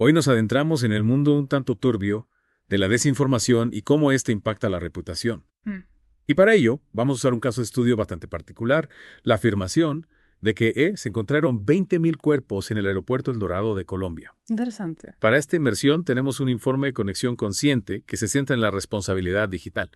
Hoy nos adentramos en el mundo un tanto turbio de la desinformación y cómo ésta impacta la reputación. Mm. Y para ello, vamos a usar un caso de estudio bastante particular, la afirmación de que se encontraron 20.000 cuerpos en el aeropuerto El Dorado de Colombia. Interesante. Para esta inmersión tenemos un informe de conexión consciente que se centra en la responsabilidad digital.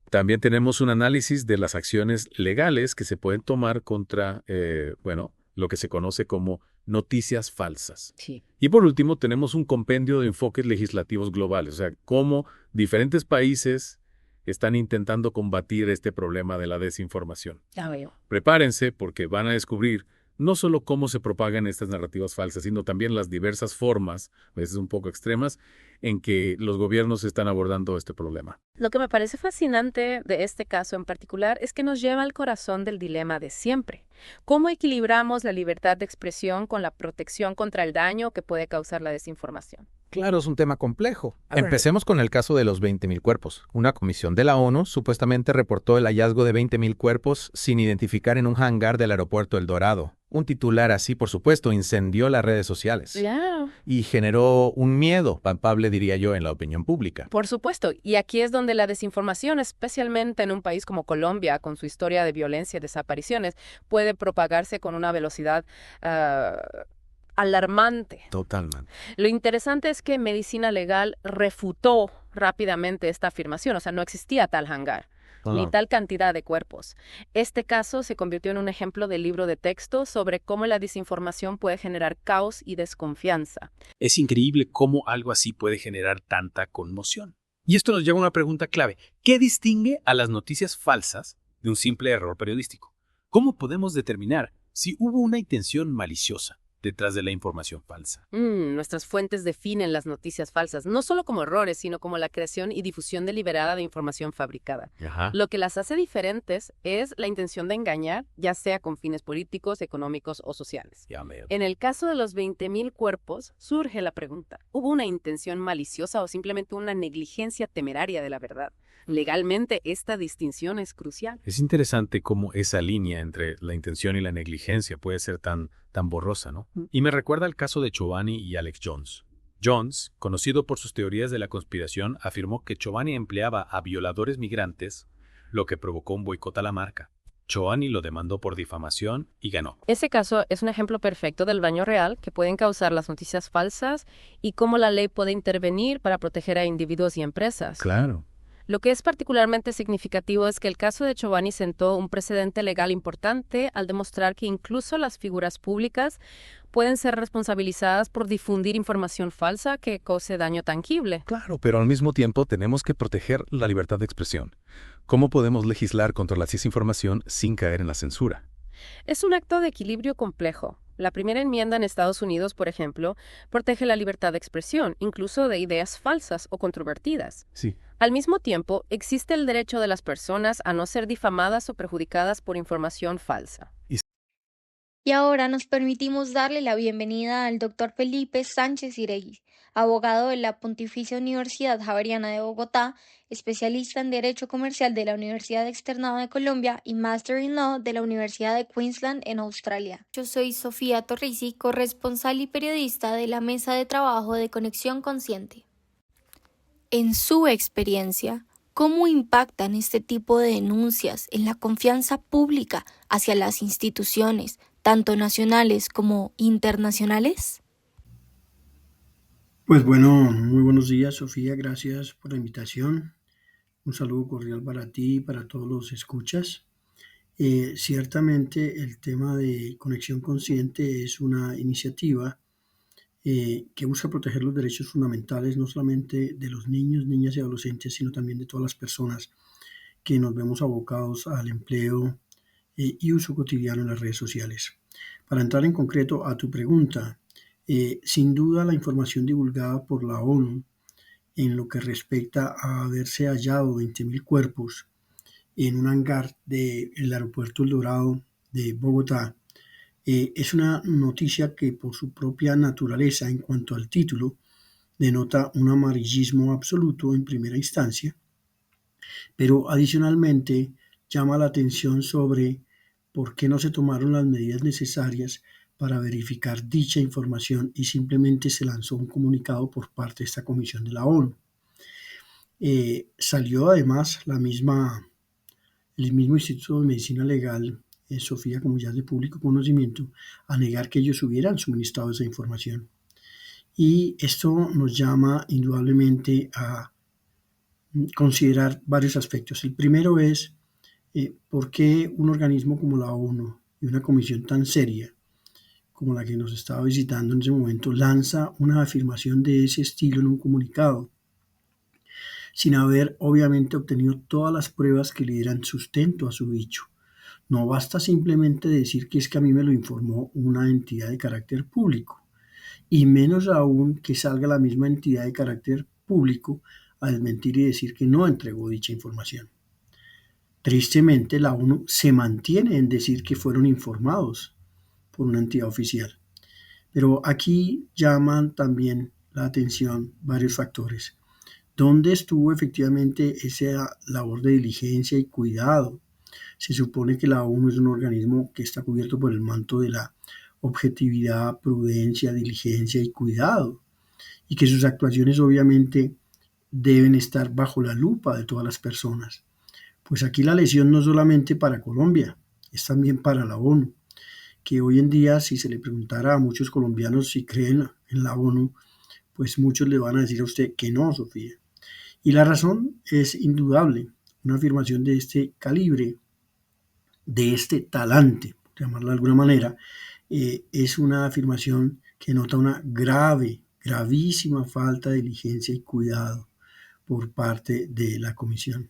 También tenemos un análisis de las acciones legales que se pueden tomar contra, lo que se conoce como noticias falsas. Sí. Y por último, tenemos un compendio de enfoques legislativos globales, o sea, cómo diferentes países están intentando combatir este problema de la desinformación. Ya veo. Prepárense porque van a descubrir no solo cómo se propagan estas narrativas falsas, sino también las diversas formas, a veces un poco extremas, en que los gobiernos están abordando este problema. Lo que me parece fascinante de este caso en particular es que nos lleva al corazón del dilema de siempre. ¿Cómo equilibramos la libertad de expresión con la protección contra el daño que puede causar la desinformación? Claro, es un tema complejo. A ver. Empecemos con el caso de los 20.000 cuerpos. Una comisión de la ONU supuestamente reportó el hallazgo de 20.000 cuerpos sin identificar en un hangar del aeropuerto El Dorado. Un titular así, por supuesto, incendió las redes sociales Ya, y generó un miedo palpable, diría yo, en la opinión pública. por supuesto. Y aquí es donde la desinformación, especialmente en un país como Colombia, con su historia de violencia y desapariciones, puede propagarse con una velocidad alarmante. Totalmente. Lo interesante es que Medicina Legal refutó rápidamente esta afirmación, o sea, no existía tal hangar, ni tal cantidad de cuerpos. Este caso se convirtió en un ejemplo de libro de texto sobre cómo la desinformación puede generar caos y desconfianza. Es increíble cómo algo así puede generar tanta conmoción. Y esto nos lleva a una pregunta clave. ¿Qué distingue a las noticias falsas de un simple error periodístico? ¿Cómo podemos determinar si hubo una intención maliciosa detrás de la información falsa? Nuestras fuentes definen las noticias falsas, no solo como errores, sino como la creación y difusión deliberada de información fabricada. Ajá. Lo que las hace diferentes es la intención de engañar, ya sea con fines políticos, económicos o sociales. Ya veo. En el caso de los 20.000 cuerpos, surge la pregunta, ¿hubo una intención maliciosa o simplemente una negligencia temeraria de la verdad? Legalmente, esta distinción es crucial. Es interesante cómo esa línea entre la intención y la negligencia puede ser tan borrosa, ¿no? Y me recuerda al caso de Giovanni y Alex Jones. Jones, conocido por sus teorías de la conspiración, afirmó que Giovanni empleaba a violadores migrantes, lo que provocó un boicot a la marca. Giovanni lo demandó por difamación y ganó. Ese caso es un ejemplo perfecto del daño real que pueden causar las noticias falsas y cómo la ley puede intervenir para proteger a individuos y empresas. Claro. Lo que es particularmente significativo es que el caso de Giovanni sentó un precedente legal importante al demostrar que incluso las figuras públicas pueden ser responsabilizadas por difundir información falsa que cause daño tangible. Claro, pero al mismo tiempo tenemos que proteger la libertad de expresión. ¿Cómo podemos legislar contra la desinformación sin caer en la censura? Es un acto de equilibrio complejo. La primera enmienda en Estados Unidos, por ejemplo, protege la libertad de expresión, incluso de ideas falsas o controvertidas. Sí. Al mismo tiempo, existe el derecho de las personas a no ser difamadas o perjudicadas por información falsa. Y ahora nos permitimos darle la bienvenida al doctor Felipe Sánchez Iregui, abogado de la Pontificia Universidad Javeriana de Bogotá, especialista en Derecho Comercial de la Universidad Externado de Colombia y Master in Law de la Universidad de Queensland en Australia. Yo soy Sofía Torrisi, corresponsal y periodista de la Mesa de Trabajo de Conexión Consciente. En su experiencia, ¿cómo impactan este tipo de denuncias en la confianza pública hacia las instituciones, tanto nacionales como internacionales? Pues bueno, muy buenos días, Sofía, gracias por la invitación. Un saludo cordial para ti y para todos los escuchas. Ciertamente el tema de Conexión Consciente es una iniciativa que busca proteger los derechos fundamentales no solamente de los niños, niñas y adolescentes, sino también de todas las personas que nos vemos abocados al empleo y uso cotidiano en las redes sociales. Para entrar en concreto a tu pregunta, sin duda la información divulgada por la ONU en lo que respecta a haberse hallado 20.000 cuerpos en un hangar del aeropuerto El Dorado de Bogotá es una noticia que por su propia naturaleza en cuanto al título denota un amarillismo absoluto en primera instancia, pero adicionalmente llama la atención sobre por qué no se tomaron las medidas necesarias para verificar dicha información y simplemente se lanzó un comunicado por parte de esta comisión de la ONU. Salió además el mismo Instituto de Medicina Legal, Sofía, como ya es de público conocimiento, a negar que ellos hubieran suministrado esa información. Y esto nos llama indudablemente a considerar varios aspectos. El primero es por qué un organismo como la ONU y una comisión tan seria como la que nos estaba visitando en ese momento lanza una afirmación de ese estilo en un comunicado, sin haber obviamente obtenido todas las pruebas que le dieran sustento a su dicho. No basta simplemente decir que es que a mí me lo informó una entidad de carácter público, y menos aún que salga la misma entidad de carácter público a desmentir y decir que no entregó dicha información. Tristemente, la ONU se mantiene en decir que fueron informados por una entidad oficial. Pero aquí llaman también la atención varios factores. ¿Dónde estuvo efectivamente esa labor de diligencia y cuidado? Se supone que la ONU es un organismo que está cubierto por el manto de la objetividad, prudencia, diligencia y cuidado, y que sus actuaciones obviamente deben estar bajo la lupa de todas las personas. Pues aquí la lesión no es solamente para Colombia, es también para la ONU, que hoy en día, si se le preguntara a muchos colombianos si creen en la ONU, pues muchos le van a decir a usted que no, Sofía. Y la razón es indudable. Una afirmación de este calibre, de este talante, por llamarla de alguna manera, es una afirmación que nota una gravísima falta de diligencia y cuidado por parte de la comisión.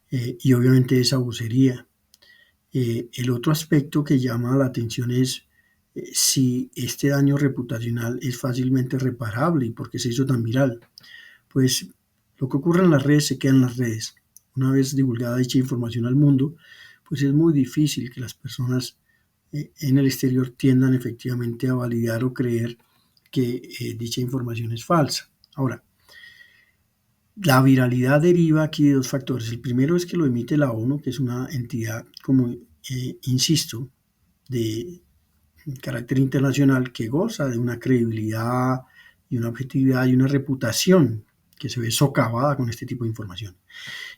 Y obviamente esa vocería. El otro aspecto que llama la atención es si este daño reputacional es fácilmente reparable y por qué se hizo tan viral. Pues lo que ocurre en las redes se queda en las redes. Una vez divulgada dicha información al mundo, pues es muy difícil que las personas en el exterior tiendan efectivamente a validar o creer que dicha información es falsa. Ahora, la viralidad deriva aquí de dos factores. El primero es que lo emite la ONU, que es una entidad, como insisto, de carácter internacional que goza de una credibilidad y una objetividad y una reputación que se ve socavada con este tipo de información.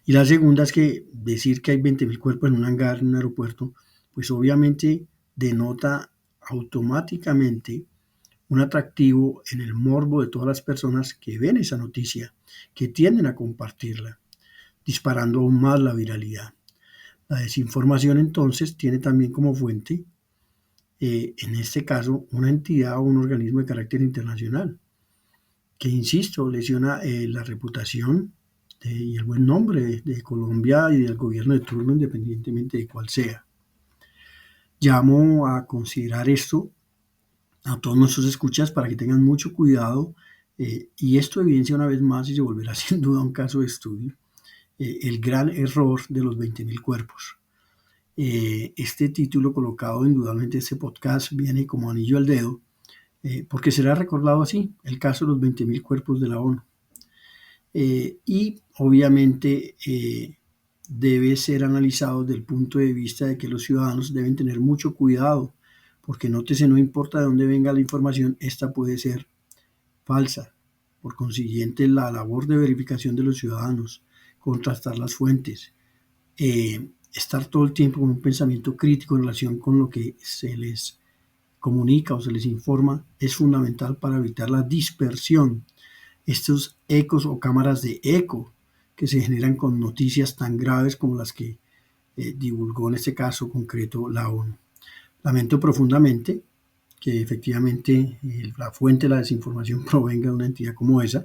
Y la segunda es que decir que hay 20.000 cuerpos en un hangar, en un aeropuerto, pues obviamente denota automáticamente un atractivo en el morbo de todas las personas que ven esa noticia, que tienden a compartirla, disparando aún más la viralidad. La desinformación entonces tiene también como fuente, en este caso, una entidad o un organismo de carácter internacional, que, insisto, lesiona la reputación y el buen nombre de Colombia y del gobierno de turno, independientemente de cuál sea. Llamo a considerar esto a todos nuestros escuchas para que tengan mucho cuidado, y esto evidencia una vez más, y se volverá sin duda un caso de estudio, el gran error de los 20.000 cuerpos. Este título colocado indudablemente, este podcast viene como anillo al dedo, porque será recordado así, el caso de los 20.000 cuerpos de la ONU. Y obviamente debe ser analizado desde el punto de vista de que los ciudadanos deben tener mucho cuidado, porque nótese, no importa de dónde venga la información, esta puede ser falsa. Por consiguiente, la labor de verificación de los ciudadanos, contrastar las fuentes, estar todo el tiempo con un pensamiento crítico en relación con lo que se les comunica o se les informa, es fundamental para evitar la dispersión, estos ecos o cámaras de eco que se generan con noticias tan graves como las que divulgó en este caso concreto la ONU. Lamento profundamente que efectivamente la fuente de la desinformación provenga de una entidad como esa,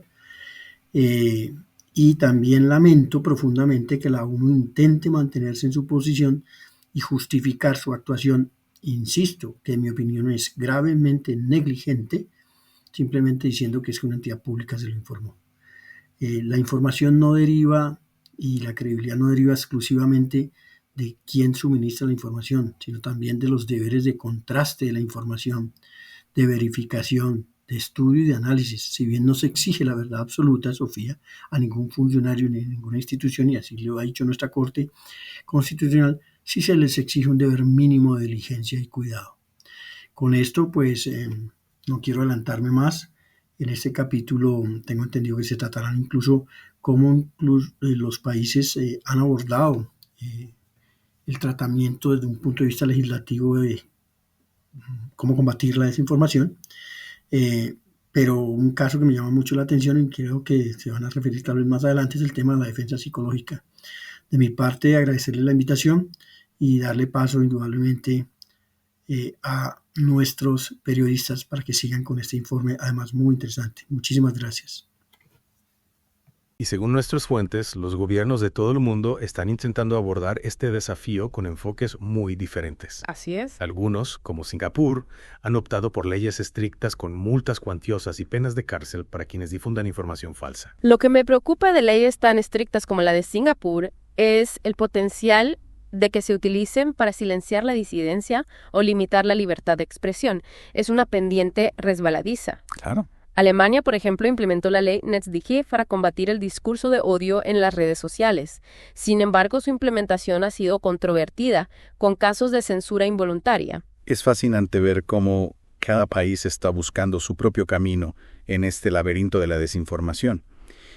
y también lamento profundamente que la ONU intente mantenerse en su posición y justificar su actuación, insisto, que en mi opinión es gravemente negligente, simplemente diciendo que es que una entidad pública se lo informó. La información no deriva y la credibilidad no deriva exclusivamente de quién suministra la información, sino también de los deberes de contraste de la información, de verificación, de estudio y de análisis. Si bien no se exige la verdad absoluta, Sofía, a ningún funcionario ni a ninguna institución, y así lo ha dicho nuestra Corte Constitucional, sí se les exige un deber mínimo de diligencia y cuidado. Con esto, pues, no quiero adelantarme más. En este capítulo tengo entendido que se tratarán incluso cómo los países han abordado el tratamiento desde un punto de vista legislativo de cómo combatir la desinformación. Pero un caso que me llama mucho la atención y creo que se van a referir tal vez más adelante es el tema de la defensa psicológica. De mi parte, agradecerle la invitación y darle paso indudablemente a nuestros periodistas para que sigan con este informe, además muy interesante. Muchísimas gracias. Y según nuestras fuentes, los gobiernos de todo el mundo están intentando abordar este desafío con enfoques muy diferentes. Así es. Algunos, como Singapur, han optado por leyes estrictas con multas cuantiosas y penas de cárcel para quienes difundan información falsa. Lo que me preocupa de leyes tan estrictas como la de Singapur es el potencial de que se utilicen para silenciar la disidencia o limitar la libertad de expresión. Es una pendiente resbaladiza. Claro. Alemania, por ejemplo, implementó la ley NetzDG para combatir el discurso de odio en las redes sociales. Sin embargo, su implementación ha sido controvertida, con casos de censura involuntaria. Es fascinante ver cómo cada país está buscando su propio camino en este laberinto de la desinformación.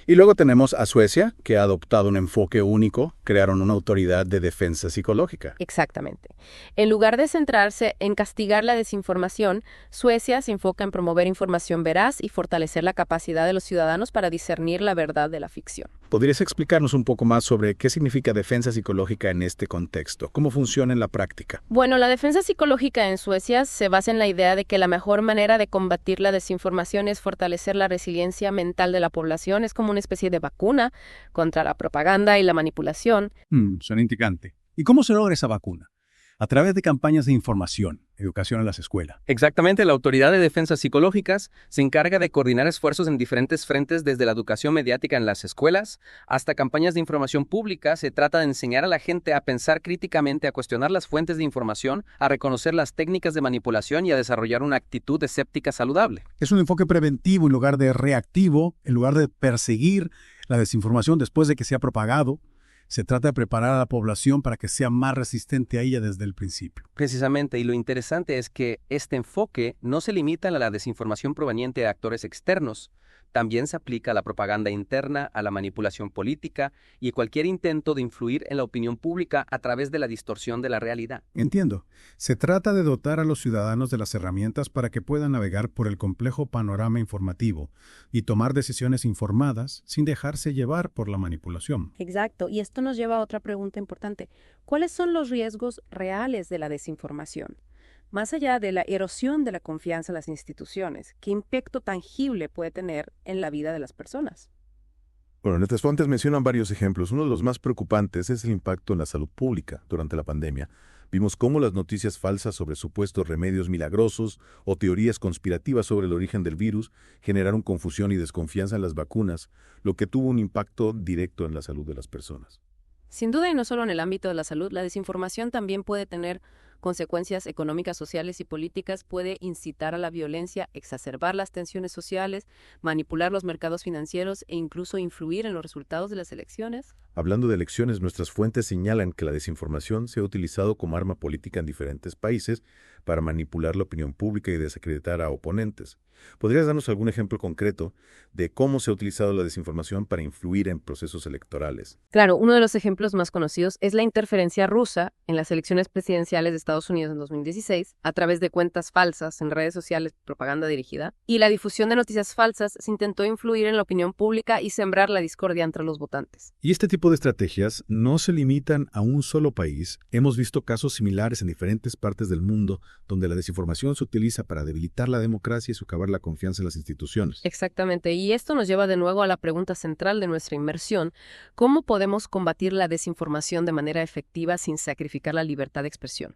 Y luego tenemos a Suecia, que ha adoptado un enfoque único, crearon una autoridad de defensa psicológica. Exactamente. En lugar de centrarse en castigar la desinformación, Suecia se enfoca en promover información veraz y fortalecer la capacidad de los ciudadanos para discernir la verdad de la ficción. ¿Podrías explicarnos un poco más sobre qué significa defensa psicológica en este contexto? ¿Cómo funciona en la práctica? Bueno, la defensa psicológica en Suecia se basa en la idea de que la mejor manera de combatir la desinformación es fortalecer la resiliencia mental de la población. Es como una especie de vacuna contra la propaganda y la manipulación. Suena intrigante. ¿Y cómo se logra esa vacuna? A través de campañas de información, educación en las escuelas. Exactamente, la Autoridad de Defensas Psicológicas se encarga de coordinar esfuerzos en diferentes frentes, desde la educación mediática en las escuelas hasta campañas de información pública. Se trata de enseñar a la gente a pensar críticamente, a cuestionar las fuentes de información, a reconocer las técnicas de manipulación y a desarrollar una actitud escéptica saludable. Es un enfoque preventivo en lugar de reactivo, en lugar de perseguir la desinformación después de que se ha propagado. Se trata de preparar a la población para que sea más resistente a ella desde el principio. Precisamente, y lo interesante es que este enfoque no se limita a la desinformación proveniente de actores externos. También se aplica a la propaganda interna, a la manipulación política y cualquier intento de influir en la opinión pública a través de la distorsión de la realidad. Entiendo. Se trata de dotar a los ciudadanos de las herramientas para que puedan navegar por el complejo panorama informativo y tomar decisiones informadas sin dejarse llevar por la manipulación. Exacto, y esto nos lleva a otra pregunta importante. ¿Cuáles son los riesgos reales de la desinformación? Más allá de la erosión de la confianza en las instituciones, ¿qué impacto tangible puede tener en la vida de las personas? Bueno, nuestras fuentes mencionan varios ejemplos. Uno de los más preocupantes es el impacto en la salud pública durante la pandemia. Vimos cómo las noticias falsas sobre supuestos remedios milagrosos o teorías conspirativas sobre el origen del virus generaron confusión y desconfianza en las vacunas, lo que tuvo un impacto directo en la salud de las personas. Sin duda, y no solo en el ámbito de la salud, la desinformación también puede tener consecuencias económicas, sociales y políticas. Puede incitar a la violencia, exacerbar las tensiones sociales, manipular los mercados financieros e incluso influir en los resultados de las elecciones. Hablando de elecciones, nuestras fuentes señalan que la desinformación se ha utilizado como arma política en diferentes países para manipular la opinión pública y desacreditar a oponentes. ¿Podrías darnos algún ejemplo concreto de cómo se ha utilizado la desinformación para influir en procesos electorales? Claro, uno de los ejemplos más conocidos es la interferencia rusa en las elecciones presidenciales de Estados Unidos en 2016 a través de cuentas falsas en redes sociales, propaganda dirigida, y la difusión de noticias falsas se intentó influir en la opinión pública y sembrar la discordia entre los votantes. Y este tipo de estrategias no se limitan a un solo país. Hemos visto casos similares en diferentes partes del mundo donde la desinformación se utiliza para debilitar la democracia y socavar la confianza en las instituciones. Exactamente, y esto nos lleva de nuevo a la pregunta central de nuestra inmersión: ¿cómo podemos combatir la desinformación de manera efectiva sin sacrificar la libertad de expresión?